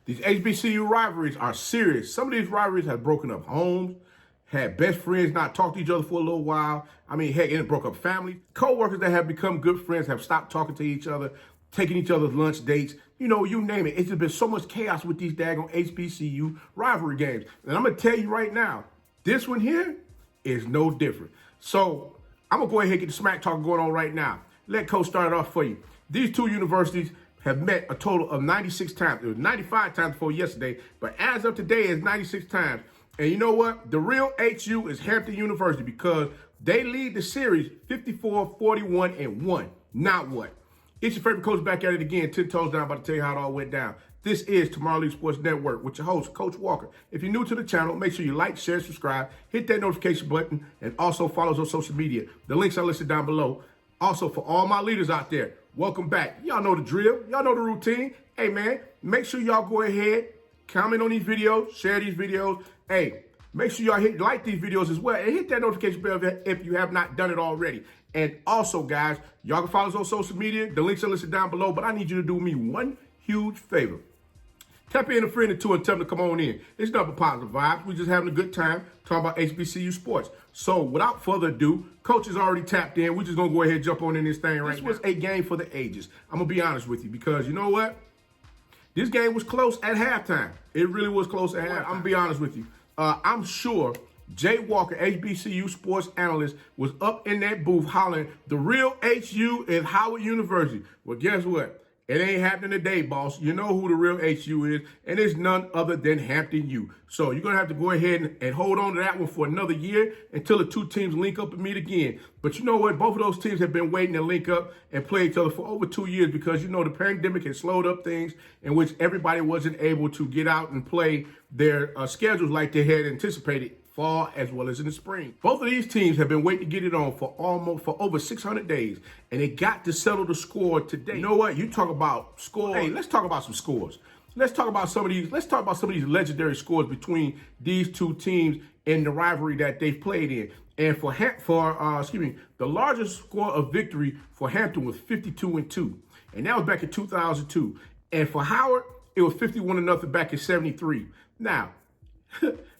These HBCU rivalries are serious. Some of these rivalries have broken up homes, had best friends not talk to each other for a little while. I mean, heck, it broke up families. Co-workers that have become good friends have stopped talking to each other, taking each other's lunch dates. You know, you name it. It's just been so much chaos with these daggone HBCU rivalry games. And I'm going to tell you right now, this one here is no different. So I'm going to go ahead and get the smack talk going on right now. Let Coach start it off for you. These two universities have met a total of 96 times. It was 95 times before yesterday, but as of today, it's 96 times. And you know what? The real HU is Hampton University because they lead the series 54-41-1. Now what? It's your favorite coach back at it again, 10 toes down, about to tell you how it all went down. This is Tomorrow League Sports Network with your host, Coach Walker. If you're new to the channel, make sure you like, share, subscribe, hit that notification button, and also follow us on social media. The links are listed down below. Also, for all my leaders out there, welcome back. Y'all know the drill. Y'all know the routine. Hey, man, make sure y'all go ahead, comment on these videos, share these videos. Hey, make sure y'all like these videos as well and hit that notification bell if you have not done it already. And also, guys, y'all can follow us on social media. The links are listed down below, but I need you to do me one huge favor. Tap in a friend or two and tell them to come on in. It's nothing but positive vibes. We're just having a good time talking about HBCU sports. So without further ado, Coach is already tapped in. We're just going to go ahead and jump on in this thing right now. This was a game for the ages. I'm going to be honest with you because you know what? This game was close at halftime. It really was close at halftime. I'm going to be honest with you. I'm sure Jay Walker, HBCU sports analyst, was up in that booth hollering, the real HU is Howard University. Well, guess what? It ain't happening today, boss. You know who the real HU is, and it's none other than Hampton U. So you're going to have to go ahead and hold on to that one for another year until the two teams link up and meet again. But you know what? Both of those teams have been waiting to link up and play each other for over 2 years because, you know, the pandemic has slowed up things in which everybody wasn't able to get out and play their schedules like they had anticipated fall as well as in the spring. Both of these teams have been waiting to get it on for over 600 days, and they got to settle the score today. You know what? You talk about scores. Hey, let's talk about some scores. Let's talk about some of these legendary scores between these two teams in the rivalry that they've played in. And the largest score of victory for Hampton was 52-2, and that was back in 2002. And for Howard, it was 51-0 back in '73. Now,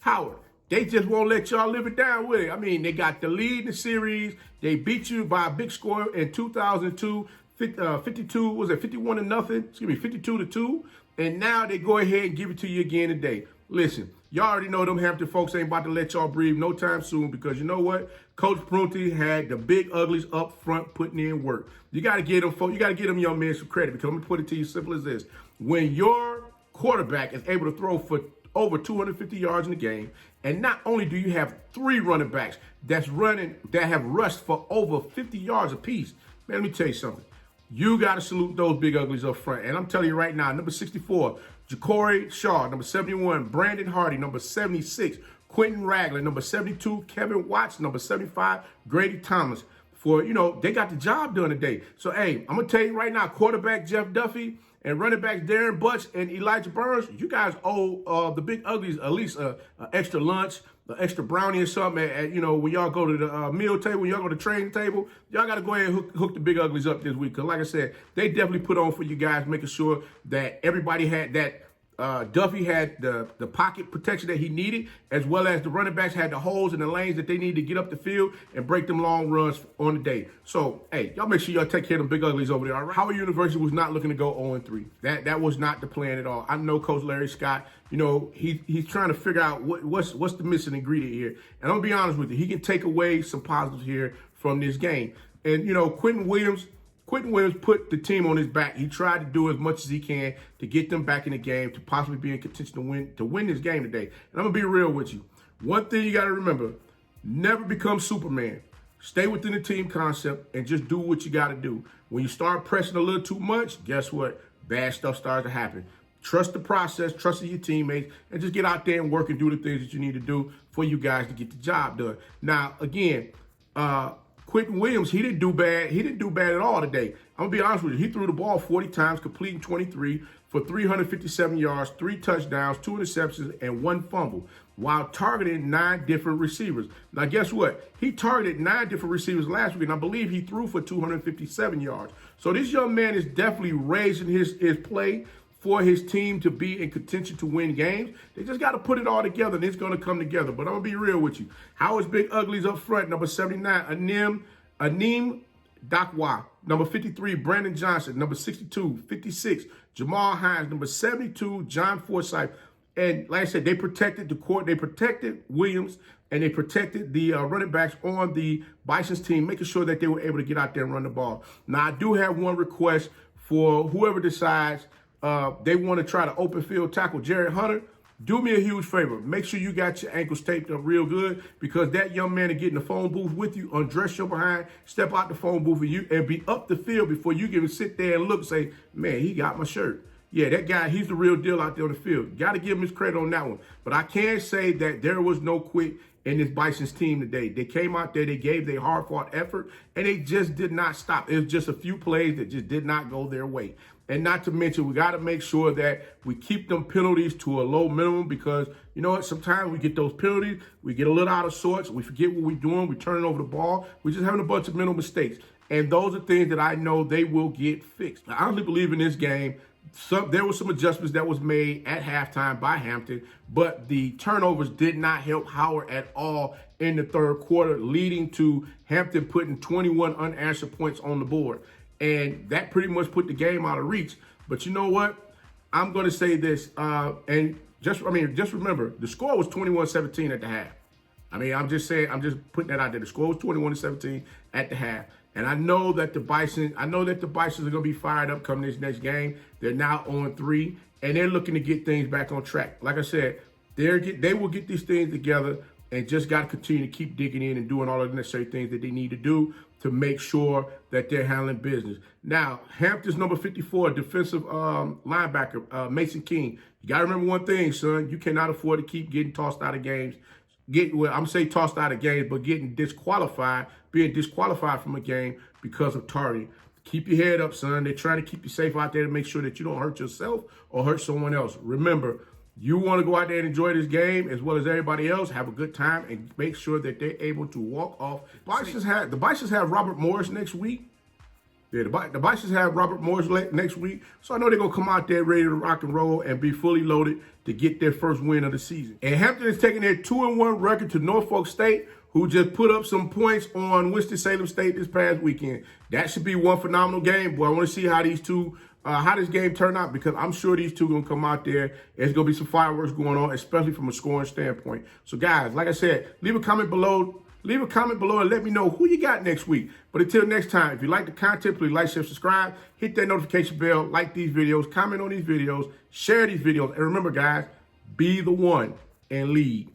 Howard, they just won't let y'all live it down with it. I mean, they got the lead in the series. They beat you by a big score in 2002, 52-2. And now they go ahead and give it to you again today. Listen, y'all already know them Hampton folks ain't about to let y'all breathe no time soon because you know what? Coach Prunty had the big uglies up front putting in work. You got to get them, folks. You got to give them young men some credit because let me put it to you simple as this. When your quarterback is able to throw for over 250 yards in the game, and not only do you have 3 running backs that have rushed for over 50 yards apiece, man, let me tell you something. You got to salute those big uglies up front. And I'm telling you right now, number 64, Ja'Cory Shaw, number 71, Brandon Hardy, number 76, Quentin Ragland, number 72, Kevin Watts, number 75, Grady Thomas. They got the job done today. So, hey, I'm going to tell you right now, quarterback Jeff Duffy and running backs Darren Butch and Elijah Burns, you guys owe the big uglies at least an extra lunch, an extra brownie or something. When y'all go to the meal table, when y'all go to the training table, y'all got to go ahead and hook the big uglies up this week. Because like I said, they definitely put on for you guys, making sure that everybody had that. Duffy had the pocket protection that he needed, as well as the running backs had the holes in the lanes that they needed to get up the field and break them long runs on the day. So, hey, y'all make sure y'all take care of them big uglies over there. All right? Howard University was not looking to go 0-3. That was not the plan at all. I know Coach Larry Scott, he's trying to figure out what's the missing ingredient here. And I'm going to be honest with you, he can take away some positives here from this game. And, Quentin Williams put the team on his back. He tried to do as much as he can to get them back in the game, to possibly be in contention to win this game today. And I'm going to be real with you. One thing you got to remember, never become Superman. Stay within the team concept and just do what you got to do. When you start pressing a little too much, guess what? Bad stuff starts to happen. Trust the process, trust in your teammates, and just get out there and work and do the things that you need to do for you guys to get the job done. Now, again, Quentin Williams, he didn't do bad. He didn't do bad at all today. I'm going to be honest with you. He threw the ball 40 times, completing 23 for 357 yards, 3 touchdowns, 2 interceptions, and 1 fumble, while targeting 9 different receivers. Now, guess what? He targeted 9 different receivers last week, and I believe he threw for 257 yards. So this young man is definitely raising his play for his team to be in contention to win games. They just got to put it all together, and it's going to come together. But I'm going to be real with you. Howard's Big Uglies up front, number 79, Aneem Dakwa. Number 53, Brandon Johnson. Number 62, 56, Jamal Hines. Number 72, John Forsythe. And like I said, they protected the court. They protected Williams, and they protected the running backs on the Bison's team, making sure that they were able to get out there and run the ball. Now, I do have one request for whoever decides they want to try to open field tackle Jared Hunter. Do me a huge favor. Make sure you got your ankles taped up real good, because that young man to get in the phone booth with you, undress your behind, step out the phone booth and be up the field before you can sit there and look and say, man, he got my shirt. Yeah, that guy, he's the real deal out there on the field. Got to give him his credit on that one. But I can say that there was no quit in this Bison's team today. They came out there, they gave their hard-fought effort, and they just did not stop. It was just a few plays that just did not go their way. And not to mention, we got to make sure that we keep them penalties to a low minimum, because, you know what, sometimes we get those penalties, we get a little out of sorts, we forget what we're doing, we're turning over the ball, we're just having a bunch of mental mistakes. And those are things that I know they will get fixed. I honestly believe in this game, there were some adjustments that was made at halftime by Hampton, but the turnovers did not help Howard at all in the third quarter, leading to Hampton putting 21 unanswered points on the board. And that pretty much put the game out of reach. But you know what? I'm going to say this, and just remember, the score was 21-17 at the half. I'm just putting that out there. The score was 21-17 at the half. And I know that the Bisons are going to be fired up coming this next game. They're now 0-3, and they're looking to get things back on track. Like I said, they will get these things together, and just got to continue to keep digging in and doing all of the necessary things that they need to do to make sure that they're handling business. Now, Hampton's number 54, defensive linebacker, Mason King. You got to remember one thing, son. You cannot afford to keep getting tossed out of games. Tossed out of games, but being disqualified from a game because of targeting. Keep your head up, son. They're trying to keep you safe out there to make sure that you don't hurt yourself or hurt someone else. Remember, you want to go out there and enjoy this game as well as everybody else, have a good time, and make sure that they're able to walk off. The Bisons have Robert Morris next week. Yeah, the Bisons have Robert Morris next week, so I know they're going to come out there ready to rock and roll and be fully loaded to get their first win of the season. And Hampton is taking their 2-1 record to Norfolk State, who just put up some points on Winston-Salem State this past weekend. That should be one phenomenal game. Boy, I want to see how this game turn out, because I'm sure these two are going to come out there. There's going to be some fireworks going on, especially from a scoring standpoint. So, guys, like I said, leave a comment below. And let me know who you got next week. But until next time, if you like the content, please like, share, subscribe, hit that notification bell, like these videos, comment on these videos, share these videos. And remember, guys, be the one and lead.